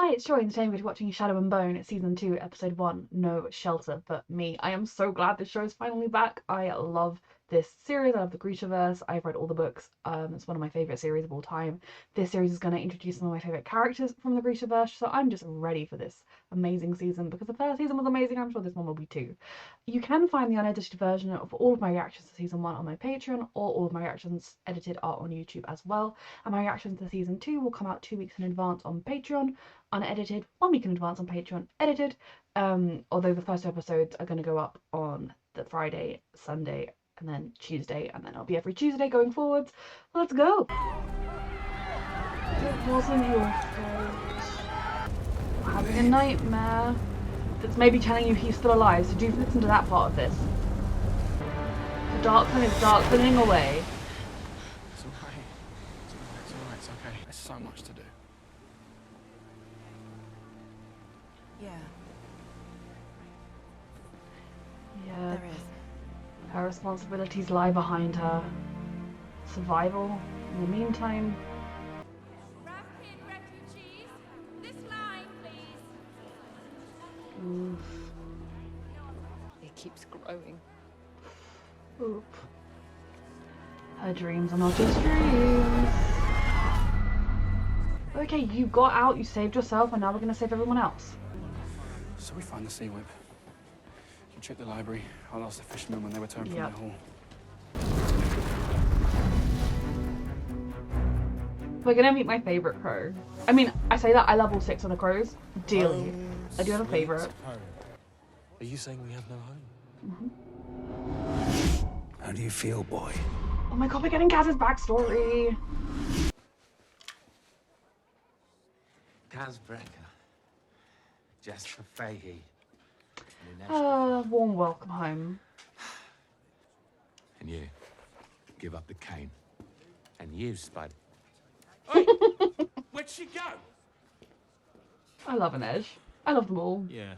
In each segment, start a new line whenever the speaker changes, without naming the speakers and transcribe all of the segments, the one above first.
Hi, it's Joy, and today we're watching Shadow and Bone, Season 2, Episode 1, No Shelter for Me. I am so glad this show is finally back. I love this series. I love the Grishaverse. I've read all the books. It's one of my favourite series of all time. This series is going to introduce some of my favourite characters from the Grishaverse, so I'm just ready for this amazing season because the first season was amazing. I'm sure this one will be too. You can find the unedited version of all of my reactions to Season 1 on my Patreon, or all of my reactions edited are on YouTube as well. And my reactions to Season 2 will come out 2 weeks in advance on Patreon, unedited, 1 week in advance on Patreon, edited. Although the first 2 episodes are going to go up on the Friday, Sunday, and then Tuesday, and then it'll be every Tuesday going forwards. Let's go! It wasn't your fault. You're having a nightmare. That's maybe telling you he's still alive, so do listen to that part of this. The darkling is darkling away.
It's alright. It's alright. It's okay. There's so much to do.
Yeah,
Yeah,
there is.
her responsibilities lie behind her. Survival. In the meantime,
Rapid refugees, this line, please.
oof.
It keeps growing.
Oop. Her dreams are not just dreams. Okay, you got out, you saved yourself, and now we're gonna save everyone else.
So we find the sea whip. You check the library. I'll ask the fishermen when they return from their haul.
We're gonna meet my favourite crow. I mean, I say that I love all 6 of the crows dearly. I do have a favourite.
Are you saying we have no home?
How do you feel, boy?
Oh my god, we're getting Kaz's backstory.
Kaz Brecker. Jasper Fahey.
Warm welcome home.
And you. Give up the cane. And you, Spud.
Hey, where'd she go?
I love an edge. I love them all.
Yeah.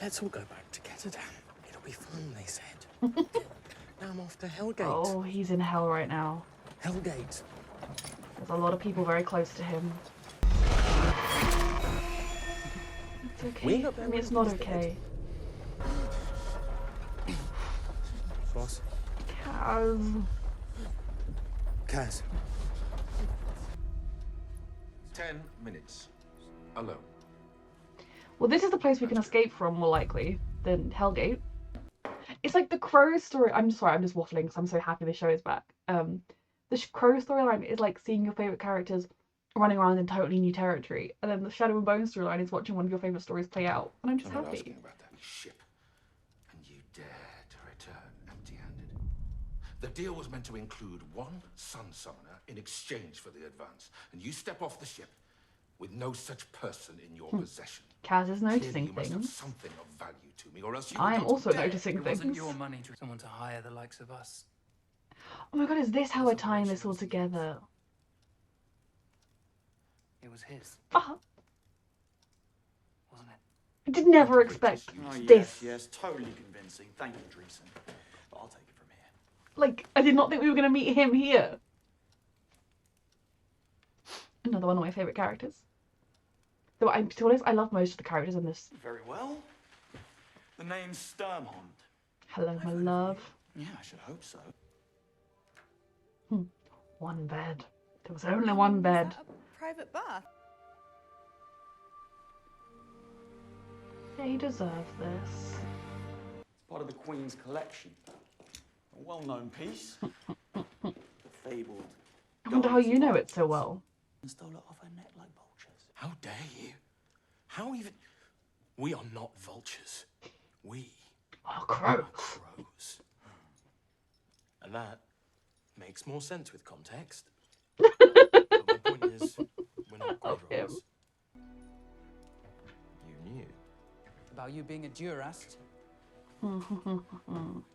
Let's all go back together, Dan. It'll be fun, they said. Now I'm off to Hellgate.
Oh, he's in hell right now.
Hellgate.
There's a lot of people very close to him. It's okay. I mean, it's not okay.
Boss.
Kaz.
Kaz.
10 minutes. Alone.
Well, this is the place we can escape from, more likely, than Hellgate. It's like the Crow story. I'm sorry, I'm just waffling because I'm so happy the show is back. The Crow storyline is like seeing your favourite characters running around in totally new territory. And then the Shadow and Bone storyline is watching one of your favourite stories play out. And I'm just
I'm not
happy.
asking about that ship. And you dare to return empty-handed. The deal was meant to include 1 sun summoner in exchange for the advance. And you step off the ship with no such person in your possession.
Kaz is
Clearly,
noticing
you must have
things.
something of value to me, or else you
I
would
am
not
also
dare.
noticing
It wasn't
things.
your money to someone to hire the likes of us.
Oh my god, is this how we're tying this all together?
It was his,
Ah,
wasn't it?
I did never expect
Oh,
this.
yes, totally convincing. Thank you, Dreesen. But I'll take it from here.
Like, I did not think we were going to meet him here. Another one of my favourite characters. Though to be honest, I love most of the characters in this.
Very well. The name's Sturmhond.
Hello, my love.
Yeah, I should hope so.
One bed. There was only one bed.
Is that a private bath?
They deserve this.
It's part of the Queen's collection. A well-known piece. The fabled.
I wonder how you know it so well.
And stole it off her neck like vultures.
How dare you? How even... We are not vultures. We
Oh,
are
crow.
crows. And that makes more sense with context. But my point is, we're not
Love him.
crows. You knew.
About you being a Durast.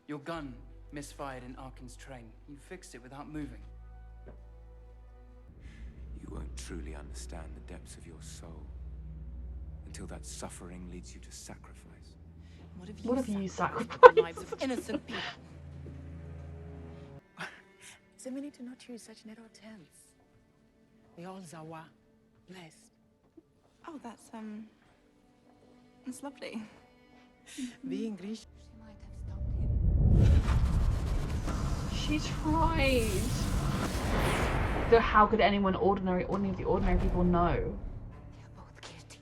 Your gun misfired in Arkin's train. You fixed it without moving.
You won't truly understand the depths of your soul until that suffering leads you to sacrifice.
What have you
The
sacrificed?
lives of innocent people. So many do not use such narrow terms. We all Zawa, blessed. Oh, that's lovely.
The English.
She might have stopped him.
She tried. So how could anyone ordinary, or any of the ordinary people know?
They're both guilty.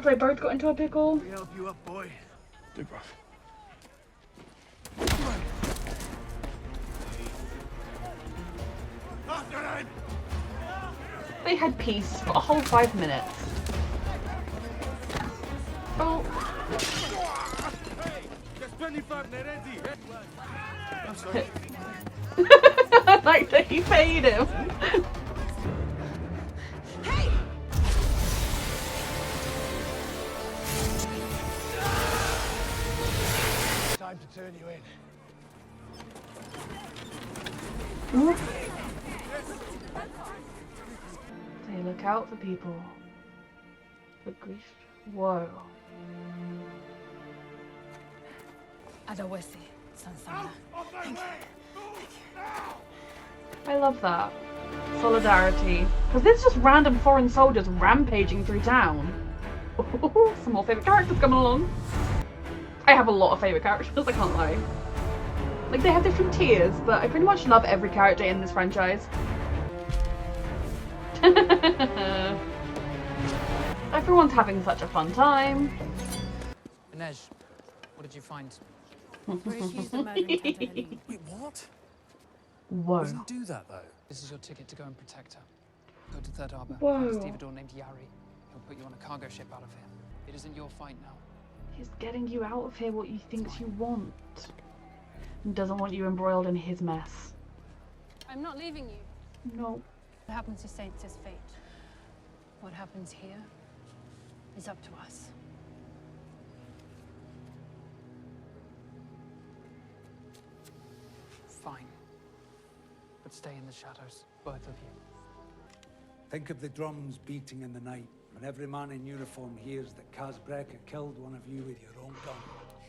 They both got into a pickle.
We help you up, boy. Do, bruv. After him!
They had peace for a whole 5 minutes. Oh.
There's 25 Nerezi. I'm sorry.
Like that he paid him.
Time to turn you in.
They look out for people. For grief. Whoa.
Adawesi, Sansana.
I love that. Solidarity. Because there's just random foreign soldiers rampaging through town. Some more favourite characters coming along. I have a lot of favourite characters, I can't lie. Like, they have different tiers, but I pretty much love every character in this franchise. Everyone's having such a fun time.
Inej, what did you find?
We're accused of murdering Tante Helene.
Wait, what?
Whoa.
Doesn't do that though.
This is your ticket to go and protect her. Go to Third Harbour.
Whoa.
Find a stevedore named Yari. He'll put you on a cargo ship out of here. It isn't your fight now.
He's getting you out of here what you think you want. And doesn't want you embroiled in his mess.
I'm not leaving you.
No.
What happens to Saints is fate. What happens here is up to us.
Fine. But stay in the shadows, both of you.
Think of the drums beating in the night when every man in uniform hears that Kazbreka killed one of you with your own gun.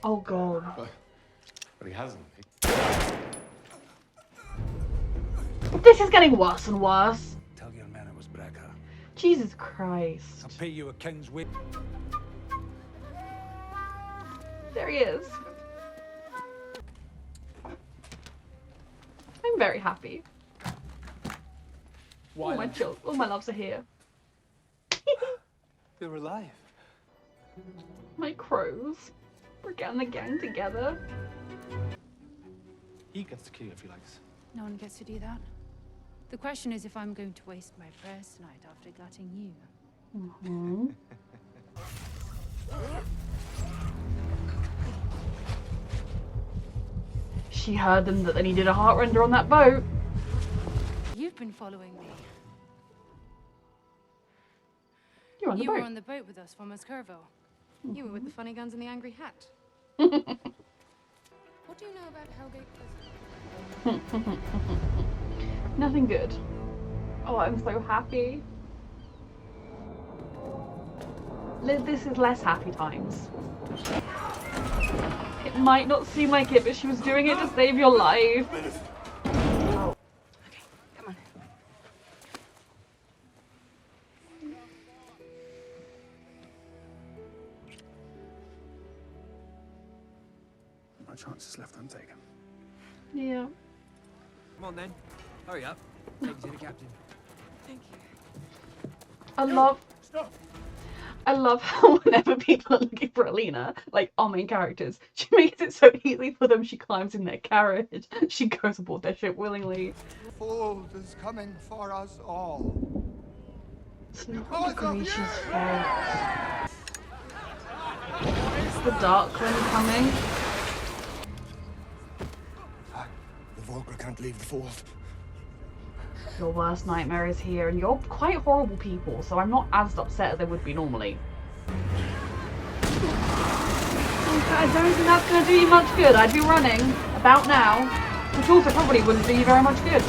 Oh god.
But he hasn't.
This is getting worse and worse.
Tell your men it was Brecker.
Jesus Christ.
I'll pay you a king's wage.
There he is. I'm very happy. All my children, all my loves are here.
You're alive.
My crows. We're getting the gang together.
He gets to kill you if he likes.
No one gets to do that. The question is if I'm going to waste my prayers tonight after gutting you.
She heard them that they needed a heart render on that boat.
You've been following me.
You're on the
You were
boat.
on the boat with us from Muscurvo. You were with the funny guns and the angry hat.
What do you know about Hellgate Prison?
Nothing good. Oh, I'm so happy. This is less happy times. It might not seem like it, but she was doing it to save your life.
Come on.
No chances left untaken.
Yeah.
Come on then. Hurry up. Take you to the captain.
Thank you.
I love how whenever people are looking for Alina, like our main characters, she makes it so easy for them. She climbs in their carriage. She goes aboard their ship willingly.
Fold is coming for us all.
It's not Grecia's fault. It's the Darkling coming.
The Volga can't leave the fold.
Your worst nightmare is here, and you're quite horrible people, so I'm not as upset as I would be normally. I don't think that's going to do you much good. I'd be running about now, which also probably wouldn't do you very much good.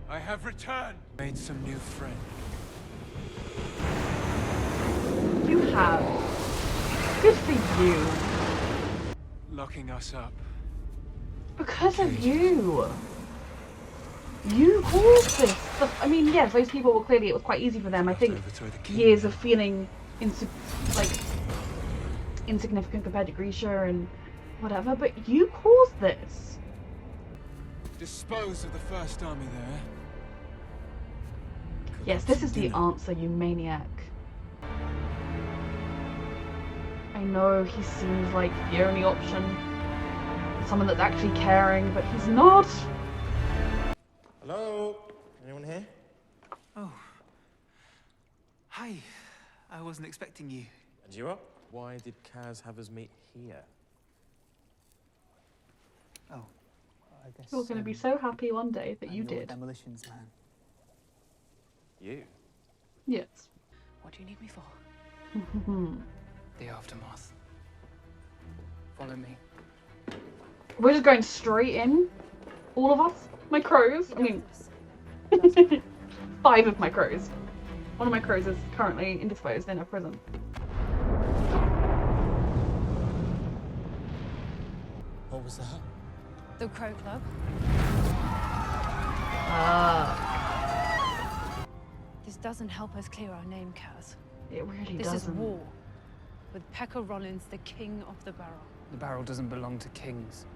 I have returned. Made some new friends.
You have. Good for you.
Locking us up.
Because of you. You caused this. I mean, yes, those people were clearly, it was quite easy for them. I think years of feeling insignificant compared to Grisha and whatever, but you caused this.
Dispose of the first army there.
Yes, this is the answer, you maniac. I know he seems like the only option. Someone that's actually caring, but he's not.
Hello? Anyone here?
Oh. Hi. I wasn't expecting you.
And you up? Why did Kaz have us meet here?
Oh. I guess
You're going to be so happy one day that
I'm
you
your
did.
demolitions man.
You?
Yes.
What do you need me for?
The aftermath. Follow me.
We're just going straight in. All of us. My crows. I mean, 5 of my crows. One of my crows is currently indisposed in a prison.
What was that?
The Crow Club. This doesn't help us clear our name, Kaz.
It really
This
doesn't.
is war. With Pekka Rollins, the king of the barrel.
The barrel doesn't belong to kings.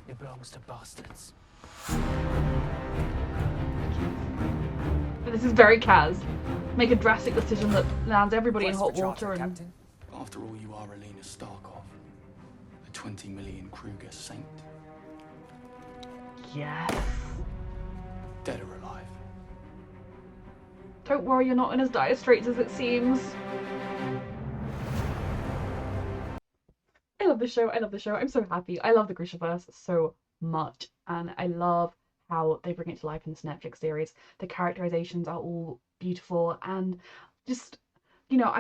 It belongs to bastards.
But this is very Kaz. Make a drastic decision that lands everybody in hot water and...
Captain.
After all, you are Alina Starkov, a 20 million Kruger saint.
Yes.
Dead or alive.
Don't worry, you're not in as dire straits as it seems. I love this show. I love the show. I'm so happy. I love the Grishaverse so much. And I love how they bring it to life in this Netflix series. The characterizations are all beautiful and just, you know,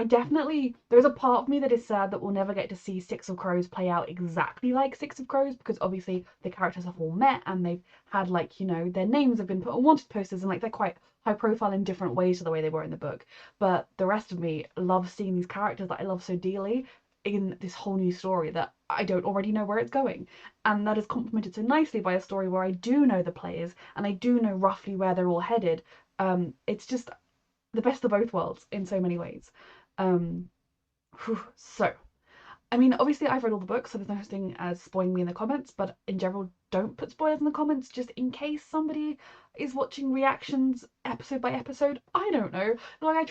there's a part of me that is sad that we'll never get to see Six of Crows play out exactly like Six of Crows, because obviously the characters have all met and they've had, like, you know, their names have been put on wanted posters and like they're quite high profile in different ways to the way they were in the book. But the rest of me loves seeing these characters that I love so dearly in this whole new story that I don't already know where it's going. And that is complemented so nicely by a story where I do know the players and I do know roughly where they're all headed. It's just the best of both worlds in so many ways. So, I mean, obviously I've read all the books, so there's no such thing as spoiling me in the comments, but in general, don't put spoilers in the comments just in case somebody is watching reactions episode by episode. I don't know. Like,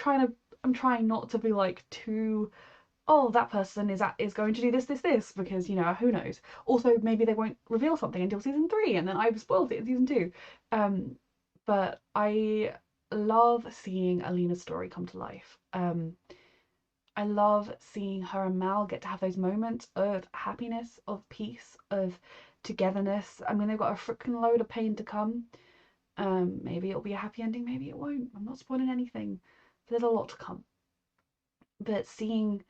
I'm trying not to be like too, oh, that person is going to do this, because, you know, who knows. Also, maybe they won't reveal something until season 3 and then I've spoiled it in season 2. But I love seeing Alina's story come to life. I love seeing her and Mal get to have those moments of happiness, of peace, of togetherness. I mean, they've got a freaking load of pain to come. Maybe it'll be a happy ending, maybe it won't. I'm not spoiling anything. There's a lot to come. But seeing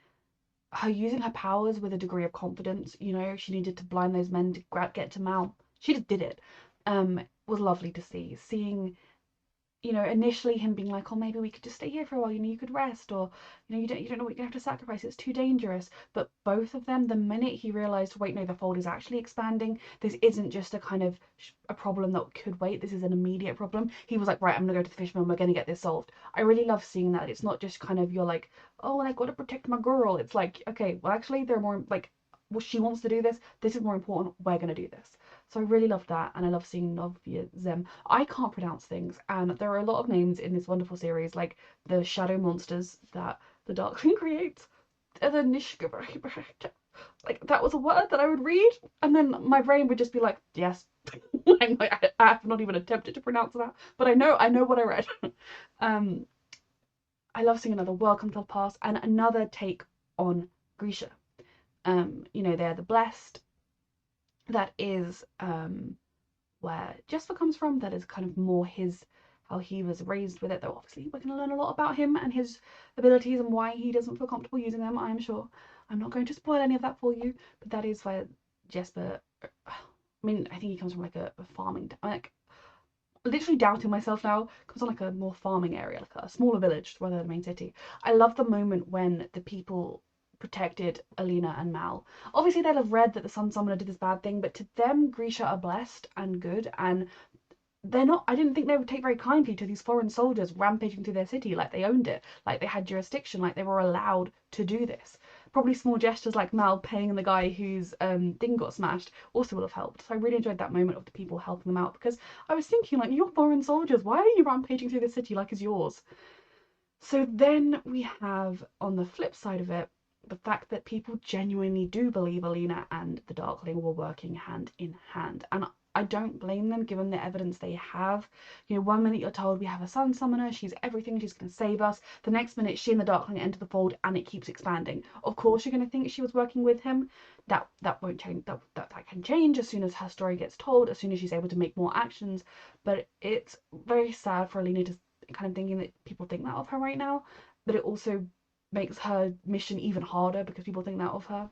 her using her powers with a degree of confidence, you know, she needed to blind those men to get to Mal. She just did it. Was lovely to see. Seeing, you know, initially him being like, oh, maybe we could just stay here for a while, you know, you could rest, or, you know, you don't know what you're gonna have to sacrifice, it's too dangerous. But both of them, the minute he realized, wait, no, the fold is actually expanding, this isn't just a kind of a problem that could wait, this is an immediate problem, he was like, right, I'm gonna go to the fisherman, we're gonna get this solved. I really love seeing that. It's not just kind of, you're like, oh, and I gotta protect my girl. It's like, okay, well, actually, they're more like, well, she wants to do this, this is more important, we're gonna do this. So I really love that, and I love seeing Novia Zem. I can't pronounce things, and there are a lot of names in this wonderful series, like the shadow monsters that the Darkling creates. Like, that was a word that I would read, and then my brain would just be like, yes. I'm like, I have not even attempted to pronounce that, but I know what I read. I love seeing another Welcome to the Past and another take on Grisha. You know, they're the blessed. That is where Jesper comes from. That is kind of more how he was raised with it, though obviously we're going to learn a lot about him and his abilities and why he doesn't feel comfortable using them, I'm sure. I'm not going to spoil any of that for you, but that is where Jesper, I mean, I think he comes from like a farming, like, literally doubting myself now, comes on like a more farming area, like a smaller village rather than the main city. I love the moment when the people protected Alina and Mal. Obviously they'll have read that the Sun Summoner did this bad thing, but to them Grisha are blessed and good, and they're not, I didn't think they would take very kindly to these foreign soldiers rampaging through their city like they owned it, like they had jurisdiction, like they were allowed to do this. Probably small gestures like Mal paying the guy whose thing got smashed also will have helped. So I really enjoyed that moment of the people helping them out, because I was thinking, like, you're foreign soldiers, why are you rampaging through the city like it's yours? So then we have, on the flip side of it, the fact that people genuinely do believe Alina and the Darkling were working hand in hand. And I don't blame them, given the evidence they have. You know, one minute you're told we have a Sun Summoner, she's everything, she's going to save us. The next minute she and the Darkling enter the fold and it keeps expanding. Of course you're going to think she was working with him. That won't change. That can change as soon as her story gets told, as soon as she's able to make more actions. But it's very sad for Alina to kind of thinking that people think that of her right now, but it also makes her mission even harder because people think that of her.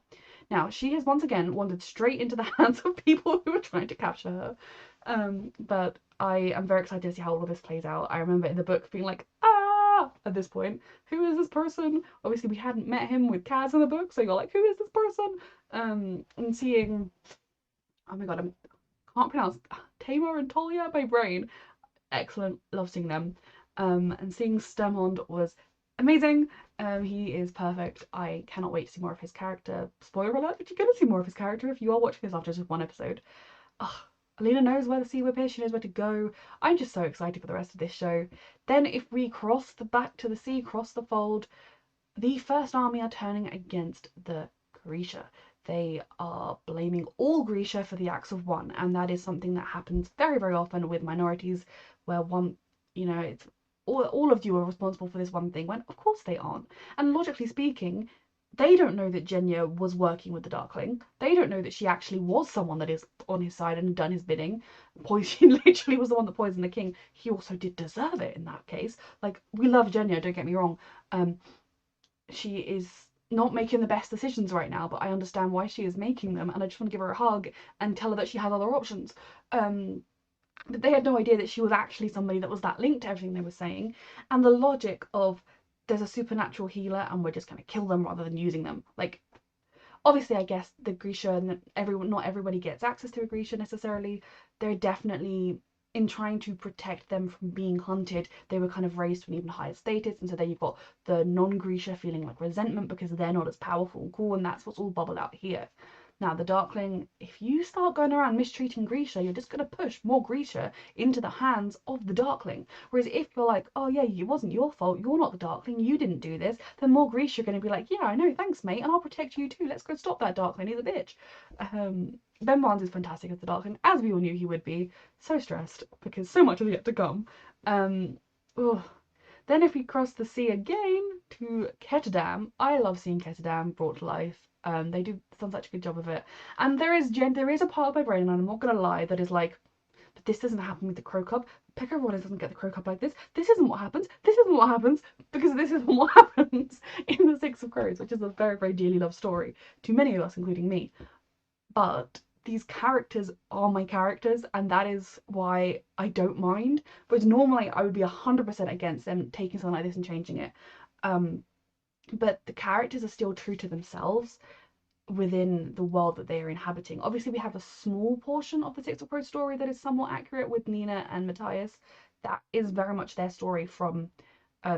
Now, she has once again wandered straight into the hands of people who are trying to capture her. But I am very excited to see how all of this plays out. I remember in the book being like, ah, at this point, who is this person? Obviously, we hadn't met him with Kaz in the book, so you're like, who is this person? And seeing, oh my god, I can't pronounce Tamar and Talia, my brain. Excellent, love seeing them. And seeing Sturmond was amazing. He is perfect. I cannot wait to see more of his character. Spoiler alert, but you're going to see more of his character if you are watching this after just one episode. Ugh, Alina knows where the Sea Whip is, she knows where to go. I'm just so excited for the rest of this show. Then if we cross the back to the sea, cross the fold, the First Army are turning against the Grisha. They are blaming all Grisha for the acts of one, and that is something that happens very, very often with minorities, where one, you know, it's all of you are responsible for this one thing, when of course they aren't. And logically speaking, they don't know that Genya was working with the Darkling. They don't know that she actually was someone that is on his side and done his bidding. She literally was the one that poisoned the king. He also did deserve it in that case. Like, we love Genya, don't get me wrong. She is not making the best decisions right now, but I understand why she is making them, and I just want to give her a hug and tell her that she has other options. But they had no idea that she was actually somebody that was that linked to everything they were saying. And the logic of there's a supernatural healer and we're just going to kill them rather than using them. Like, obviously, I guess the Grisha, and not everybody gets access to a Grisha necessarily. They're definitely, in trying to protect them from being hunted, they were kind of raised to an even higher status. And so then you've got the non-Grisha feeling like resentment because they're not as powerful and cool, and that's what's all bubbled out here. Now, the Darkling, if you start going around mistreating Grisha, you're just going to push more Grisha into the hands of the Darkling. Whereas if you're like, oh yeah, it wasn't your fault, you're not the Darkling, you didn't do this, then more Grisha are going to be like, yeah, I know, thanks mate, and I'll protect you too, let's go stop that Darkling, he's a bitch. Ben Barnes is fantastic as the Darkling, as we all knew he would be. So stressed, because so much is yet to come. Then if we cross the sea again to Ketterdam, I love seeing Ketterdam brought to life. They do such a good job of it. And there is a part of my brain, and I'm not gonna lie, that is like, but this doesn't happen with the Crow Cup. Pekka Rollins doesn't get the Crow Cup like this. This isn't what happens. This isn't what happens, because this isn't what happens in the Six of Crows, which is a very, very dearly loved story to many of us, including me. But these characters are my characters, and that is why I don't mind. But normally I would be 100% against them taking something like this and changing it. But the characters are still true to themselves within the world that they are inhabiting. Obviously, we have a small portion of the Six of Crows story that is somewhat accurate with Nina and Matthias. That is very much their story from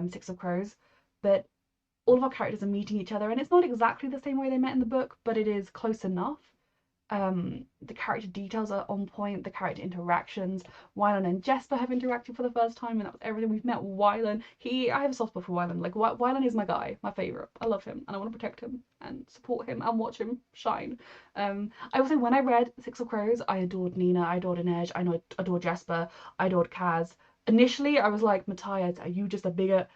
Six of Crows. But all of our characters are meeting each other, and it's not exactly the same way they met in the book, but it is close enough. The character details are on point, the character interactions. Wylan and Jesper have interacted for the first time, and that was everything. We've met Wylan. I have a soft spot for Wylan. Like, Wylan is my guy, my favourite. I love him, and I want to protect him and support him and watch him shine. I will say, when I read Six of Crows, I adored Nina, I adored Inej, I adored Jesper, I adored Kaz. Initially, I was like, Matthias, are you just a bigot?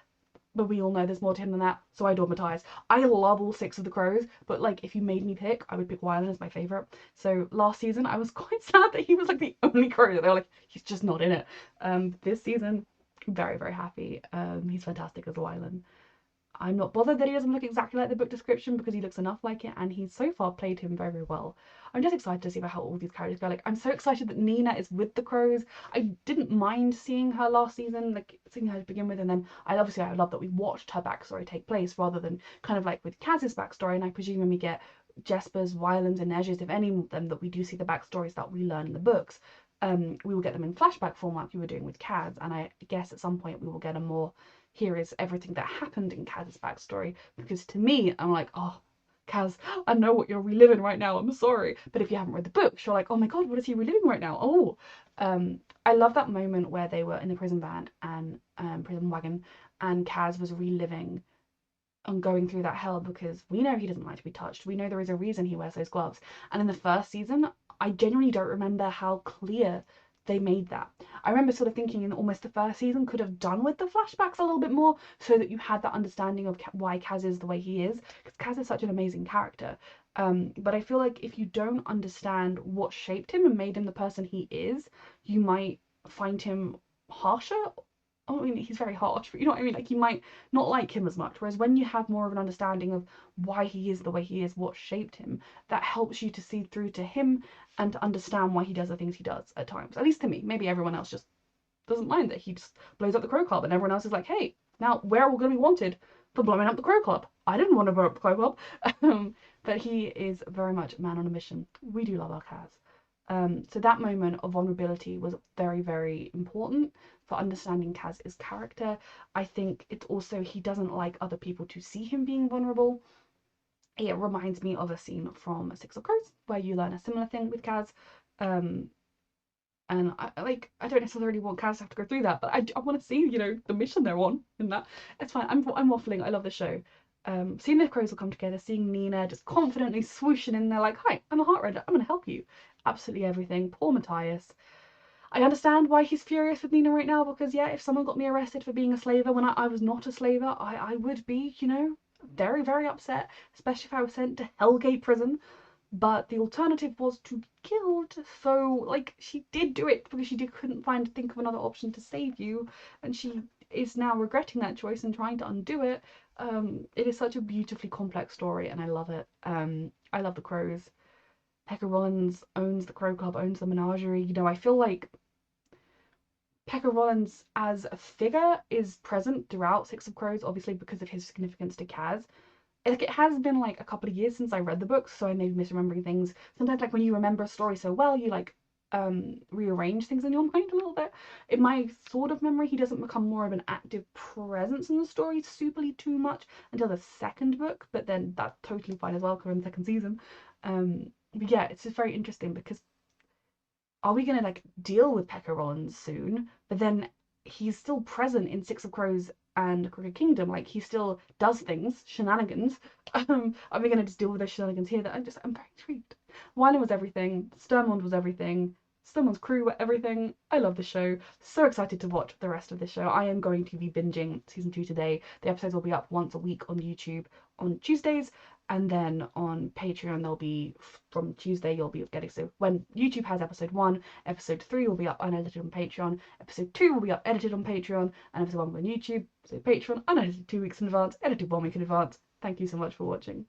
But we all know there's more to him than that, so I adore Matthias. I love all six of the Crows, but like, if you made me pick, I would pick Wylan as my favourite. So last season, I was quite sad that he was like the only Crow that they were like, he's just not in it. This season, very, very happy. He's fantastic as Wylan. I'm not bothered that he doesn't look exactly like the book description because he looks enough like it, and he's so far played him very, very well. I'm just excited to see how all these characters go. Like, I'm so excited that Nina is with the Crows. I didn't mind seeing her last season, like seeing her to begin with, and then I love that we watched her backstory take place rather than kind of like with Kaz's backstory. And I presume when we get Jesper's, Wyland's, and Nej's, if any of them, that we do see the backstories that we learn in the books. We will get them in flashback form like we were doing with Kaz, and I guess at some point we will get a more here is everything that happened in Kaz's backstory, because to me, I'm like, oh, Kaz, I know what you're reliving right now, I'm sorry. But if you haven't read the books, you're like, oh my god, what is he reliving right now? Oh, I love that moment where they were in the prison van and prison wagon, and Kaz was reliving and going through that hell, because we know he doesn't like to be touched. We know there is a reason he wears those gloves. And in the first season, I genuinely don't remember how clear they made that. I remember sort of thinking in almost the first season could have done with the flashbacks a little bit more so that you had that understanding of why Kaz is the way he is, because Kaz is such an amazing character. But I feel like if you don't understand what shaped him and made him the person he is, you might find him harsher. I mean, he's very harsh, but you know what I mean? Like, you might not like him as much. Whereas when you have more of an understanding of why he is the way he is, what shaped him, that helps you to see through to him and to understand why he does the things he does at times. At least to me. Maybe everyone else just doesn't mind that he just blows up the Crow Club, and everyone else is like, hey, now we're all going to be wanted for blowing up the Crow Club. I didn't want to blow up the Crow Club. But he is very much a man on a mission. We do love our Kaz. So that moment of vulnerability was very, very important for understanding Kaz's character. I think it's also, he doesn't like other people to see him being vulnerable. It reminds me of a scene from Six of Crows where you learn a similar thing with Kaz. And I don't necessarily want Kaz to have to go through that, but I want to see, you know, the mission they're on in that. It's fine. I'm waffling. I love the show. Seeing the Crows will come together, seeing Nina just confidently swooshing in there like, hi, I'm a heart reader, I'm gonna help you. Absolutely everything. Poor Matthias. I understand why he's furious with Nina right now, because yeah, if someone got me arrested for being a slaver when I was not a slaver, I would be, you know, very, very upset, especially if I was sent to Hellgate prison. But the alternative was to be killed, so like she did do it because she couldn't think of another option to save you, and she is now regretting that choice and trying to undo it. It is such a beautifully complex story, and I love it. I love the Crows. Pekka Rollins owns the Crow Club, owns the menagerie. You know, I feel like Pekka Rollins as a figure is present throughout Six of Crows, obviously because of his significance to Kaz. Like, it has been like a couple of years since I read the books, so I may be misremembering things. Sometimes, like, when you remember a story so well, you like rearrange things in your mind a little bit. In my sort of memory, he doesn't become more of an active presence in the story superly too much until the second book, but then that's totally fine as well because we're in the second season. But yeah, it's just very interesting because are we gonna like deal with Pekka Rollins soon? But then he's still present in Six of Crows and Crooked Kingdom. Like, he still does things, shenanigans. Are we gonna just deal with those shenanigans here? I'm very intrigued. Wyland was everything. Sturmond was everything. Sturmond's crew were everything. I love the show. So excited to watch the rest of the show. I am going to be binging season 2 today. The episodes will be up once a week on YouTube on Tuesdays, and then on Patreon they'll be from Tuesday. You'll be getting, so when YouTube has episode 1, episode 3 will be up unedited on Patreon, episode 2 will be up edited on Patreon, and episode 1 will be on YouTube. So Patreon unedited 2 weeks in advance, edited 1 week in advance. Thank you so much for watching.